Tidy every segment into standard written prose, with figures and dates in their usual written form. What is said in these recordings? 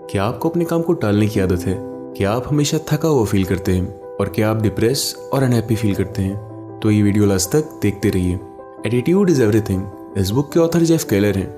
क्या आपको अपने काम को टालने की आदत है? क्या आप हमेशा थका हुआ फील करते हैं? और क्या आप डिप्रेस और अनहैप्पी फील करते हैं? तो ये वीडियो लास्ट तक देखते रहिए। एटीट्यूड इज एवरीथिंग इस बुक के ऑथर जेफ केलर हैं,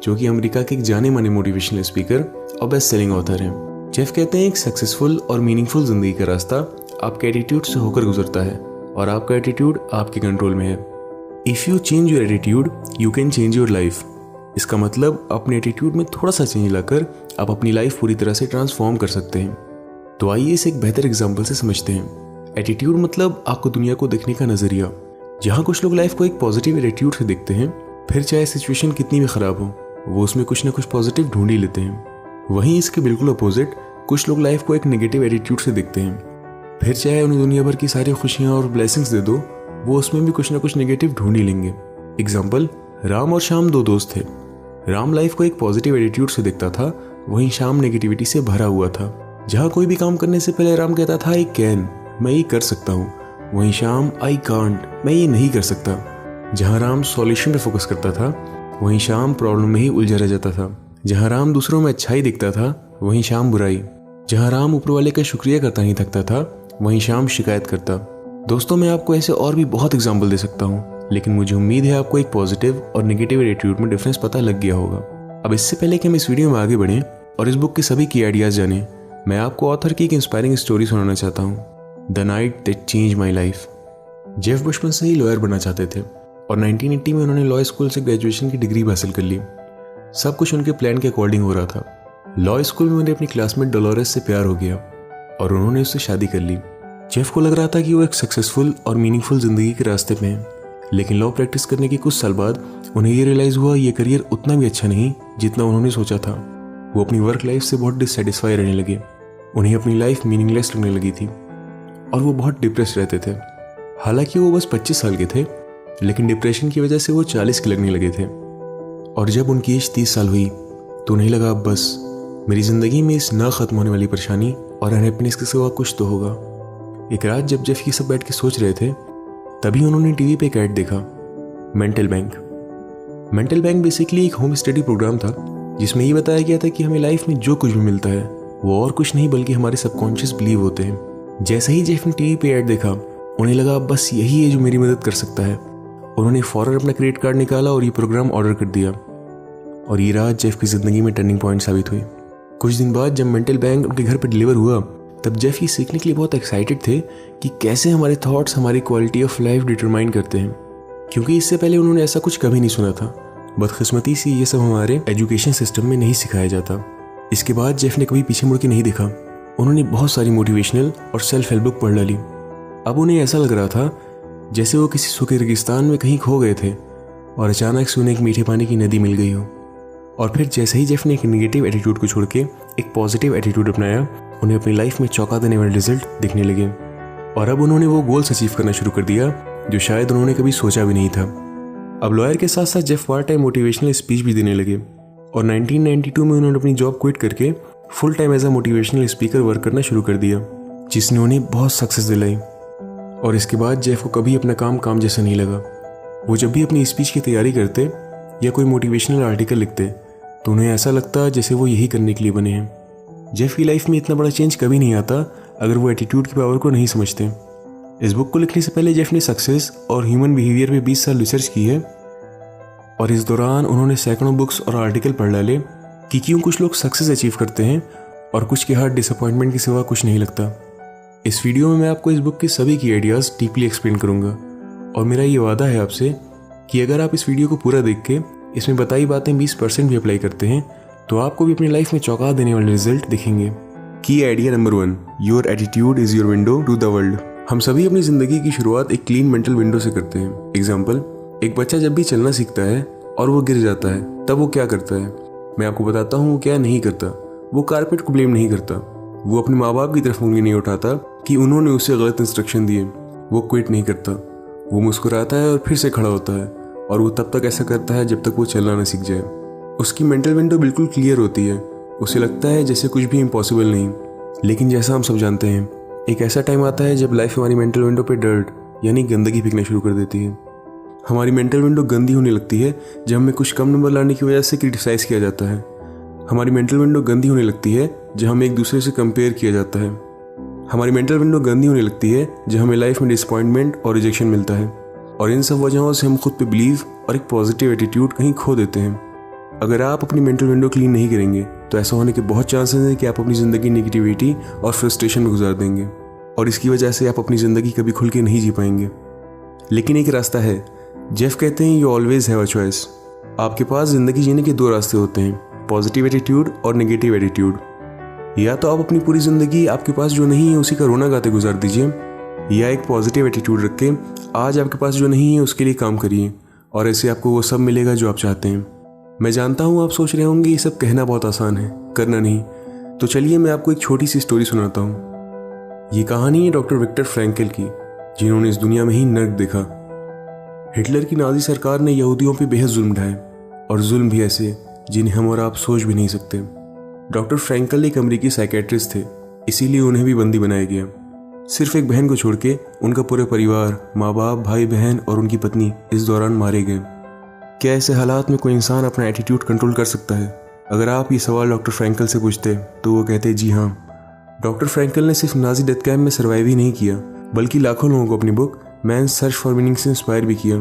जो कि अमेरिका के एक जाने माने मोटिवेशनल स्पीकर और बेस्ट सेलिंग ऑथर हैं। जेफ कहते हैं एक सक्सेसफुल और मीनिंगफुल जिंदगी का रास्ता आपके एटीट्यूड से होकर गुजरता है और आपका एटीट्यूड आपके कंट्रोल में है। If you change your attitude you can change your life. इसका मतलब अपने एटीट्यूड में थोड़ा सा चेंज लाकर आप अपनी लाइफ पूरी तरह से ट्रांसफॉर्म कर सकते हैं। तो आइए इसे एक बेहतर एग्जाम्पल से समझते हैं। एटीट्यूड मतलब आपको दुनिया को देखने का नजरिया। जहाँ कुछ लोग लाइफ को एक पॉजिटिव एटीट्यूड से देखते हैं, फिर चाहे सिचुएशन कितनी भी खराब हो वो उसमें कुछ ना कुछ पॉजिटिव ढूंढ ही लेते हैं। वहीं इसके बिल्कुल अपोजिट कुछ लोग लाइफ को एक नेगेटिव एटीट्यूड से देखते हैं, फिर चाहे उन्हें दुनिया भर की सारी खुशियाँ और ब्लेसिंग्स दे दो वो उसमें भी कुछ ना कुछ नेगेटिव ढूंढ ही लेंगे। एग्जाम्पल, राम और श्याम दो दोस्त थे। राम लाइफ को एक पॉजिटिव एटीट्यूड से देखता था, वहीं श्याम नेगेटिविटी से भरा हुआ था। जहाँ कोई भी काम करने से पहले राम कहता था आई कैन, मैं ये कर सकता हूँ, वहीं श्याम आई कांट, मैं ये नहीं कर सकता। जहाँ राम सॉल्यूशन पे फोकस करता था वहीं श्याम प्रॉब्लम में ही उलझा रह जाता था। जहाँ राम दूसरों में अच्छाई दिखता था वहीं श्याम बुराई। जहाँ राम ऊपर वाले का शुक्रिया करता नहीं थकता था वहीं श्याम शिकायत करता। दोस्तों, मैं आपको ऐसे और भी बहुत एग्जाम्पल दे सकता हूँ, लेकिन मुझे उम्मीद है आपको एक पॉजिटिव और नेगेटिव एटीट्यूड में डिफरेंस पता लग गया होगा। अब इससे पहले कि हम इस वीडियो में आगे बढ़ें और इस बुक के सभी की आइडियाज जानें, मैं आपको ऑथर की एक इंस्पायरिंग स्टोरी सुनाना चाहता हूँ, the night that changed my life. Jeff बचपन से ही लॉयर बनना चाहते थे और 1980 में उन्होंने लॉ स्कूल से ग्रेजुएशन की डिग्री हासिल कर ली। सब कुछ उनके प्लान के अकॉर्डिंग हो रहा था। लॉ स्कूल में उन्हें अपनी क्लासमेट डोलोरेस से प्यार हो गया और उन्होंने उससे शादी कर ली। जेफ को लग रहा था कि वो एक सक्सेसफुल और मीनिंगफुल जिंदगी के रास्ते पे हैं, लेकिन लॉ प्रैक्टिस करने के कुछ साल बाद उन्हें ये रियलाइज हुआ ये करियर उतना भी अच्छा नहीं जितना उन्होंने सोचा था। वो अपनी वर्क लाइफ से बहुत डिससेटिस्फाई रहने लगे। उन्हें अपनी लाइफ मीनिंगलेस लगने लगी थी और वो बहुत डिप्रेस रहते थे। हालांकि वो बस 25 साल के थे, लेकिन डिप्रेशन की वजह से वो 40 के लगने लगे थे। और जब उनकी एज 30 साल हुई तो उन्हें लगा अब बस मेरी जिंदगी में इस ना खत्म होने वाली परेशानी और अनहैप्पीनेस के सिवा कुछ तो होगा। एक रात जब जेफ ये सब बैठ के सोच रहे थे, तभी उन्होंने टीवी पे एक ऐड देखा, mental bank. Mental bank basically एक होम स्टडी प्रोग्राम था जिसमें ये बताया गया था कि हमें लाइफ में जो कुछ भी मिलता है वो और कुछ नहीं बल्कि हमारे सबकॉन्शियस बिलीव होते हैं। जैसे ही जेफ ने टीवी पे ऐड देखा, उन्हें लगा बस यही है जो मेरी मदद कर सकता है। उन्होंने फौरन अपना क्रेडिट कार्ड निकाला और ये प्रोग्राम ऑर्डर कर दिया। और ये रात जेफ की जिंदगी में टर्निंग पॉइंट साबित हुई। कुछ दिन बाद जब मेंटल बैंक उनके घर पर डिलीवर हुआ, तब जेफ ये सीखने के लिए बहुत एक्साइटेड थे कि कैसे हमारे थॉट्स हमारी क्वालिटी ऑफ लाइफ डिटरमाइन करते हैं, क्योंकि इससे पहले उन्होंने ऐसा कुछ कभी नहीं सुना था। बदकिस्मती से ये सब हमारे एजुकेशन सिस्टम में नहीं सिखाया जाता। इसके बाद जेफ ने कभी पीछे मुड़ के नहीं देखा। उन्होंने बहुत सारी मोटिवेशनल और सेल्फ हेल्प बुक पढ़ डाली। अब उन्हें ऐसा लग रहा था जैसे वो किसी सूखे रेगिस्तान में कहीं खो गए थे और अचानक से उन्हें एक मीठे पानी की नदी मिल गई हो। और फिर जैसे ही जेफ ने एक नेगेटिव एटीट्यूड को छोड़ के एक पॉजिटिव एटीट्यूड अपनाया, उन्हें अपनी लाइफ में चौंका देने वाले रिजल्ट दिखने लगे। और अब उन्होंने वो गोल्स अचीव करना शुरू कर दिया जो शायद उन्होंने कभी सोचा भी नहीं था। अब लॉयर के साथ साथ Jeff part time motivational speech भी देने लगे और 1992 में उन्होंने अपनी जॉब क्विट करके full time as a motivational speaker work करना शुरू कर दिया, जिसने उन्हें बहुत सक्सेस दिलाई। और इसके बाद जेफ को कभी अपना काम जैसा नहीं लगा। वो जब भी अपनी स्पीच की तैयारी करते या कोई मोटिवेशनल आर्टिकल लिखते तो उन्हें ऐसा लगता जैसे वो यही करने के लिए बने हैं। जेफ की लाइफ में इतना बड़ा चेंज कभी नहीं आता अगर वो एटीट्यूड की पावर को नहीं समझते। इस बुक को लिखने से पहले जेफ ने सक्सेस और ह्यूमन बिहेवियर पे 20 साल रिसर्च की है और इस दौरान उन्होंने सैकड़ों बुक्स और आर्टिकल पढ़ डाले कि क्यों कुछ लोग सक्सेस अचीव करते हैं और कुछ के हाथ डिसअपॉइंटमेंट के सिवा कुछ नहीं लगता। इस वीडियो में मैं आपको इस बुक की सभी की आइडियाज़ डीपली एक्सप्लेन करूंगा और मेरा ये वादा है आपसे कि अगर आप इस वीडियो को पूरा देख के इसमें बताई बातें 20% भी अप्लाई करते हैं तो आपको भी अपनी लाइफ में चौंका देने वाले रिजल्ट दिखेंगे। Key idea number 1, your attitude is your window to the world. हम सभी अपनी जिंदगी की शुरुआत एक क्लीन मेंटल विंडो से करते हैं। एग्जाम्पल, एक बच्चा जब भी चलना सीखता है और वो गिर जाता है तब वो क्या करता है? मैं आपको बताता हूँ वो क्या नहीं करता। वो कारपेट को ब्लेम नहीं करता, वो अपने माँ बाप की तरफ उंगली नहीं उठाता कि उन्होंने उसे गलत इंस्ट्रक्शन दिए। वो क्विट नहीं करता, वो मुस्कुराता है और फिर से खड़ा होता है और वो तब तक ऐसा करता है जब तक वो चलना न सीख जाए। उसकी मेंटल विंडो बिल्कुल क्लियर होती है। उसे लगता है जैसे कुछ भी इम्पॉसिबल नहीं। लेकिन जैसा हम सब जानते हैं, एक ऐसा टाइम आता है जब लाइफ हमारी मेंटल विंडो पे डर्ट यानी गंदगी फेंकना शुरू कर देती है। हमारी मेंटल विंडो गंदी होने लगती है जब हमें कुछ कम नंबर लाने की वजह से क्रिटिसाइज किया जाता है। हमारी मेंटल विंडो गंदी होने लगती है जब हमें एक दूसरे से कंपेयर किया जाता है। हमारी मेंटल विंडो गंदी होने लगती है जब हमें लाइफ में डिसअपॉइंटमेंट और रिजेक्शन मिलता है, और इन सब वजहों से हम खुद पे बिलीव और एक पॉजिटिव एटीट्यूड कहीं खो देते हैं। अगर आप अपनी मेंटल विंडो क्लीन नहीं करेंगे तो ऐसा होने के बहुत चांसेस हैं कि आप अपनी ज़िंदगी नेगेटिविटी और फ्रस्ट्रेशन में गुजार देंगे, और इसकी वजह से आप अपनी ज़िंदगी कभी खुल के नहीं जी पाएंगे। लेकिन एक रास्ता है। जेफ कहते हैं, you always have a choice. आपके पास ज़िंदगी जीने के 2 रास्ते होते हैं, पॉजिटिव एटीट्यूड और नेगेटिव एटीट्यूड। या तो आप अपनी पूरी ज़िंदगी आपके पास जो नहीं है उसी का रोना गाते गुजार दीजिए, या एक पॉजिटिव एटीट्यूड रख के आज आपके पास जो नहीं है उसके लिए काम करिए, और ऐसे आपको वो सब मिलेगा जो आप चाहते हैं। मैं जानता हूँ आप सोच रहे होंगे ये सब कहना बहुत आसान है, करना नहीं। तो चलिए मैं आपको एक छोटी सी स्टोरी सुनाता हूँ। ये कहानी है डॉक्टर विक्टर फ्रैंकल की, जिन्होंने इस दुनिया में ही नर्क देखा। हिटलर की नाज़ी सरकार ने यहूदियों पे बेहद जुल्म ढाए, और जुल्म भी ऐसे जिन्हें हम और आप सोच भी नहीं सकते। डॉक्टर फ्रैंकल एक अमेरिकी साइकेट्रिस्ट थे, इसीलिए उन्हें भी बंदी बनाया गया। सिर्फ एक बहन को छोड़ के उनका पूरा परिवार, माँ बाप, भाई बहन और उनकी पत्नी इस दौरान मारे गए। क्या ऐसे हालात में कोई इंसान अपना एटीट्यूड कंट्रोल कर सकता है? अगर आप ये सवाल डॉक्टर फ्रैंकल से पूछते तो वो कहते जी हाँ। डॉक्टर फ्रैंकल ने सिर्फ नाजी डेथ कैंप में सर्वाइव ही नहीं किया, बल्कि लाखों लोगों को अपनी book Man's Search for Meaning से इंस्पायर भी किया।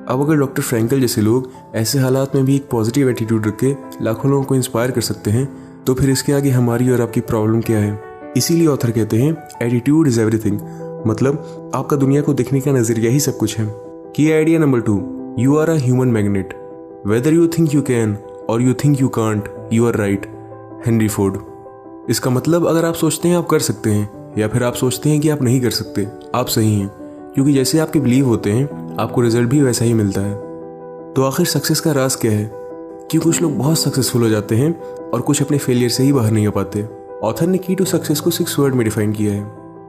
अब अगर डॉक्टर फ्रैंकल जैसे लोग ऐसे हालात में भी एक पॉजिटिव एटीट्यूड रख के लाखों लोगों को इंस्पायर कर सकते हैं, तो फिर इसके आगे हमारी और आपकी प्रॉब्लम क्या है? इसीलिए ऑथर कहते हैं, एटीट्यूड इज एवरीथिंग। मतलब आपका दुनिया को देखने का नजरिया ही सब कुछ है। Key idea number 2, you are a human magnet. Whether you think you can or you think you can't, you are right. Henry Ford. इसका मतलब अगर आप सोचते हैं आप कर सकते हैं, या फिर आप सोचते हैं कि आप नहीं कर सकते, आप सही हैं, क्योंकि जैसे आपके बिलीव होते हैं आपको रिजल्ट भी वैसा ही मिलता है। तो आखिर सक्सेस का राज क्या है? क्यों कुछ लोग बहुत सक्सेसफुल हो जाते हैं और कुछ अपने फेलियर से ही बाहर नहीं आ पाते? ऑथर ने की टू सक्सेस को 6 वर्ड में डिफाइन किया है,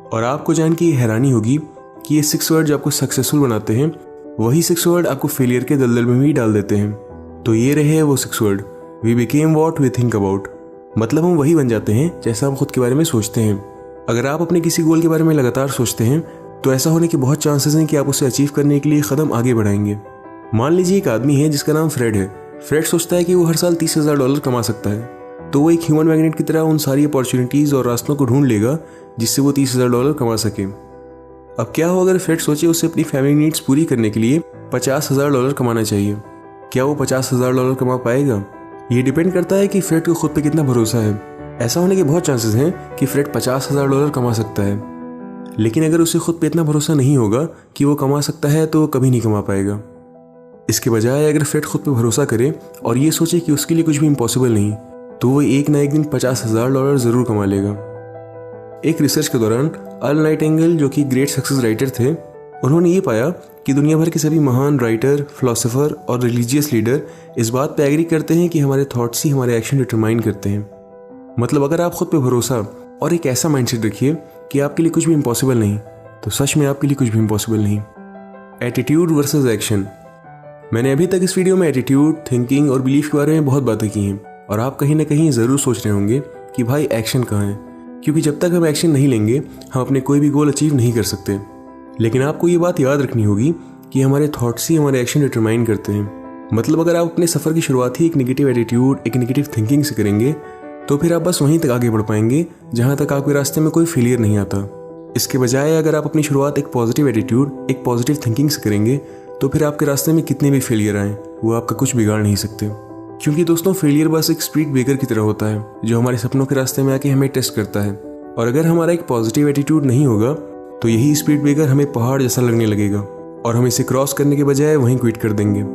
और आपको जान के ये हैरानी होगी कि ये 6 वर्ड जो आपको सक्सेसफुल बनाते हैं वही 6 वर्ड आपको फेलियर के दलदल में भी डाल देते हैं। तो ये रहे वो 6 word, we became what we think about. मतलब हम वही बन जाते हैं जैसा हम खुद के बारे में सोचते हैं। अगर आप अपने किसी गोल के बारे में लगातार सोचते हैं तो ऐसा होने के बहुत चांसेस हैं कि आप उसे अचीव करने के लिए कदम आगे बढ़ाएंगे। मान लीजिए एक आदमी है जिसका नाम फ्रेड है। फ्रेड सोचता है कि वो हर साल $30,000 कमा सकता है, तो वो एक ह्यूमन मैग्नेट की तरह उन सारी अपॉर्चुनिटीज़ और रास्तों को ढूंढ लेगा जिससे वो $30,000 कमा सके। अब क्या हो अगर फ्रेड सोचे उसे अपनी फैमिली नीड्स पूरी करने के लिए $50,000 कमाना चाहिए? क्या वो $50,000 कमा पाएगा? ये डिपेंड करता है कि फ्रेड को खुद पे कितना भरोसा है। ऐसा होने के बहुत चांसेस हैं कि फ्रेड $50,000 कमा सकता है, लेकिन अगर उसे खुद पे इतना भरोसा नहीं होगा कि वो कमा सकता है तो वो कभी नहीं कमा पाएगा। इसके बजाय अगर फ्रेड खुद पे भरोसा करे और ये सोचे कि उसके लिए कुछ भी इम्पॉसिबल नहीं, तो वो एक ना एक दिन $50,000 ज़रूर कमा लेगा। एक रिसर्च के दौरान अर्ल नाइटिंगेल, जो कि ग्रेट सक्सेस राइटर थे, उन्होंने ये पाया कि दुनिया भर के सभी महान राइटर, फिलोसोफर और रिलीजियस लीडर इस बात पे एग्री करते हैं कि हमारे थॉट्स ही हमारे एक्शन डिटरमाइन करते हैं। मतलब अगर आप खुद पे भरोसा और एक ऐसा माइंडसेट रखिए कि आपके लिए कुछ भी इम्पॉसिबल नहीं, तो सच में आपके लिए कुछ भी इम्पॉसिबल नहीं। Attitude versus action. मैंने अभी तक इस वीडियो में एटीट्यूड, थिंकिंग और बिलीफ के बारे में बहुत बातें की हैं, और आप कहीं ना कहीं ज़रूर सोच रहे होंगे कि भाई एक्शन कहाँ है, क्योंकि जब तक हम एक्शन नहीं लेंगे हम अपने कोई भी गोल अचीव नहीं कर सकते। लेकिन आपको ये बात याद रखनी होगी कि हमारे थॉट्स ही हमारे एक्शन डिटरमाइन करते हैं। मतलब अगर आप अपने सफ़र की शुरुआत ही एक नेगेटिव एटीट्यूड, एक नेगेटिव थिंकिंग से करेंगे, तो फिर आप बस वहीं तक आगे बढ़ पाएंगे जहाँ तक आपके रास्ते में कोई फेलियर नहीं आता। इसके बजाय अगर आप अपनी शुरुआत एक पॉजिटिव एटीट्यूड, एक पॉजिटिव थिंकिंग से करेंगे, तो फिर आपके रास्ते में कितने भी फेलियर आएँ वो आपका कुछ बिगाड़ नहीं सकते। क्योंकि दोस्तों, फेलियर बस एक स्पीड ब्रेकर की तरह होता है जो हमारे सपनों के रास्ते में आके हमें टेस्ट करता है। और अगर हमारा एक पॉजिटिव एटीट्यूड नहीं होगा तो यही स्पीड ब्रेकर हमें पहाड़ जैसा लगने लगेगा और हम इसे क्रॉस करने के बजाय वहीं क्विट कर देंगे।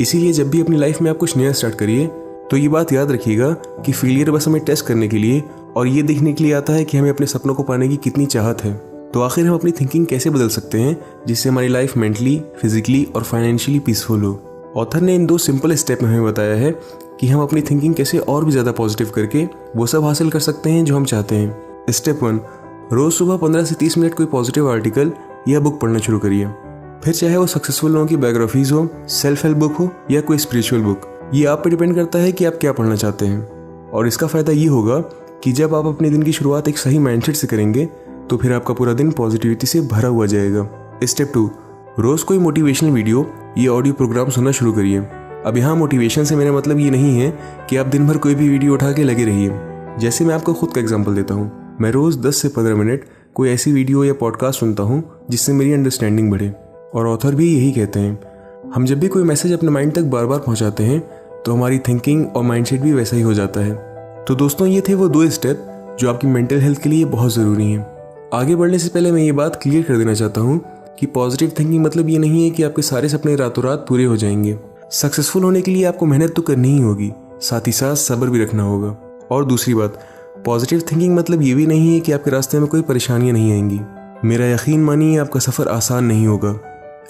इसीलिए जब भी अपनी लाइफ में आप कुछ नया स्टार्ट करिए तो ये बात याद रखिएगा कि फेलियर बस हमें टेस्ट करने के लिए और ये देखने के लिए आता है कि हमें अपने सपनों को पाने की कितनी चाहत है। तो आखिर हम अपनी थिंकिंग कैसे बदल सकते हैं जिससे हमारी लाइफ मेंटली, फिजिकली और फाइनेंशियली पीसफुल हो। ऑथर ने इन 2 सिंपल स्टेप में हमें बताया है कि हम अपनी थिंकिंग कैसे और भी ज़्यादा पॉजिटिव करके वो सब हासिल कर सकते हैं जो हम चाहते हैं। स्टेप 1, रोज़ सुबह 15 से 30 मिनट कोई पॉजिटिव आर्टिकल या बुक पढ़ना शुरू करिए। फिर चाहे वो सक्सेसफुल लोगों की बायोग्राफीज हो, सेल्फ हेल्प बुक हो या कोई स्पिरिचुअल बुक, ये आप पे डिपेंड करता है कि आप क्या पढ़ना चाहते हैं। और इसका फ़ायदा ये होगा कि जब आप अपने दिन की शुरुआत एक सही माइंडसेट से करेंगे तो फिर आपका पूरा दिन पॉजिटिविटी से भरा हुआ जाएगा। स्टेप 2, रोज़ कोई मोटिवेशनल वीडियो या ऑडियो प्रोग्राम सुनना शुरू करिए। अब यहाँ मोटिवेशन से मेरा मतलब ये नहीं है कि आप दिन भर कोई भी वीडियो उठा के लगे रहिए। जैसे मैं आपको खुद का एग्जांपल देता हूँ, मैं रोज़ 10 से 15 मिनट कोई ऐसी वीडियो या पॉडकास्ट सुनता हूँ जिससे मेरी अंडरस्टैंडिंग बढ़े। और ऑथर भी यही कहते हैं, हम जब भी कोई मैसेज अपने माइंड तक बार बार पहुँचाते हैं तो हमारी थिंकिंग और माइंडसेट भी वैसा ही हो जाता है। तो दोस्तों, ये थे वो 2 स्टेप जो आपकी मेंटल हेल्थ के लिए बहुत ज़रूरी हैं। आगे बढ़ने से पहले मैं ये बात क्लियर कर देना चाहता हूँ कि पॉजिटिव थिंकिंग मतलब ये नहीं है कि आपके सारे सपने रातों रात पूरे हो जाएंगे। सक्सेसफुल होने के लिए आपको मेहनत तो करनी ही होगी, साथ ही साथ सब्र भी रखना होगा। और दूसरी बात, पॉजिटिव थिंकिंग मतलब ये भी नहीं है कि आपके रास्ते में कोई परेशानियां नहीं आएंगी। मेरा यकीन मानिए, आपका सफ़र आसान नहीं होगा,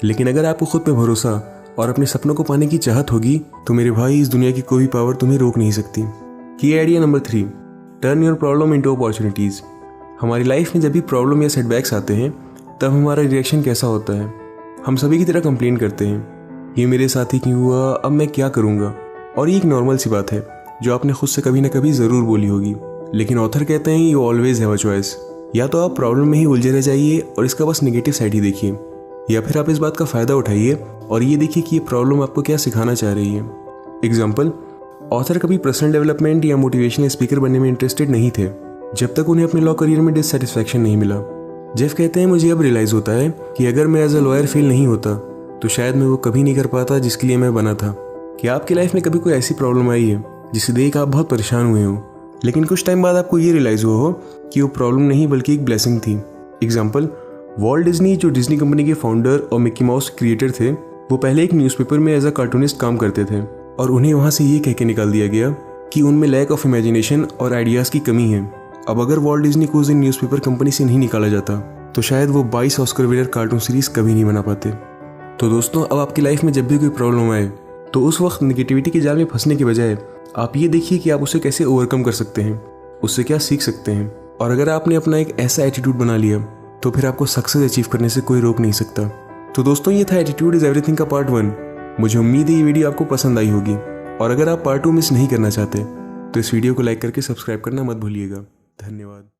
लेकिन अगर आपको खुद पे भरोसा और अपने सपनों को पाने की चाहत होगी तो मेरे भाई, इस दुनिया की कोई भी पावर तुम्हें रोक नहीं सकती। की idea number 3, turn your problem into opportunities. हमारी लाइफ में जब भी प्रॉब्लम या सेटबैक्स आते हैं तब हमारा रिएक्शन कैसा होता है? हम सभी की तरह कंप्लेन करते हैं, ये मेरे साथ ही क्यों हुआ, अब मैं क्या करूँगा। और ये एक नॉर्मल सी बात है जो आपने खुद से कभी ना कभी ज़रूर बोली होगी। लेकिन ऑथर कहते हैं you always have a choice. या तो आप प्रॉब्लम में ही उलझे रह जाइए और इसका बस नेगेटिव साइड ही देखिए, या फिर आप इस बात का फ़ायदा उठाइए और ये देखिए कि ये प्रॉब्लम आपको क्या सिखाना चाह रही है। एग्जाम्पल, ऑथर कभी पर्सनल डेवलपमेंट या मोटिवेशनल स्पीकर बनने में इंटरेस्टेड नहीं थे जब तक उन्हें अपने लॉ करियर में डिससेटिस्फैक्शन नहीं मिला। जेफ कहते हैं, मुझे अब रियलाइज़ होता है कि अगर मैं एज अ लॉयर फेल नहीं होता तो शायद मैं वो कभी नहीं कर पाता जिसके लिए मैं बना था। क्या आपकी लाइफ में कभी कोई ऐसी प्रॉब्लम आई है जिसे देख आप बहुत परेशान हुए हो, लेकिन कुछ टाइम बाद आपको ये रियलाइज़ हुआ हो कि वो प्रॉब्लम नहीं बल्कि एक ब्लेसिंग थी? एग्जाम्पल, वॉल्ट डिज्नी, जो डिज्नी कंपनी के फाउंडर और मिकी माउस क्रिएटर थे, वो पहले एक न्यूज़पेपर में एज अ कार्टूनिस्ट काम करते थे और उन्हें वहाँ से ये कह के निकाल दिया गया कि उनमें लैक ऑफ इमेजिनेशन और आइडियाज़ की कमी है। अब अगर वॉल्ट डिज्नी को उस दिन न्यूज़पेपर कंपनी से नहीं निकाला जाता तो शायद वो 22 ऑस्कर विनर कार्टून सीरीज़ कभी नहीं बना पाते। तो दोस्तों, अब आपकी लाइफ में जब भी कोई प्रॉब्लम आए तो उस वक्त नेगेटिविटी के जाल में फंसने के बजाय आप ये देखिए कि आप उसे कैसे ओवरकम कर सकते हैं, उससे क्या सीख सकते हैं। और अगर आपने अपना एक ऐसा एटीट्यूड बना लिया तो फिर आपको सक्सेस अचीव करने से कोई रोक नहीं सकता। तो दोस्तों, ये था एटीट्यूड इज़ एवरीथिंग का पार्ट 1। मुझे उम्मीद है ये वीडियो आपको पसंद आई होगी, और अगर आप पार्ट 2 मिस नहीं करना चाहते तो इस वीडियो को लाइक करके सब्सक्राइब करना मत भूलिएगा। धन्यवाद।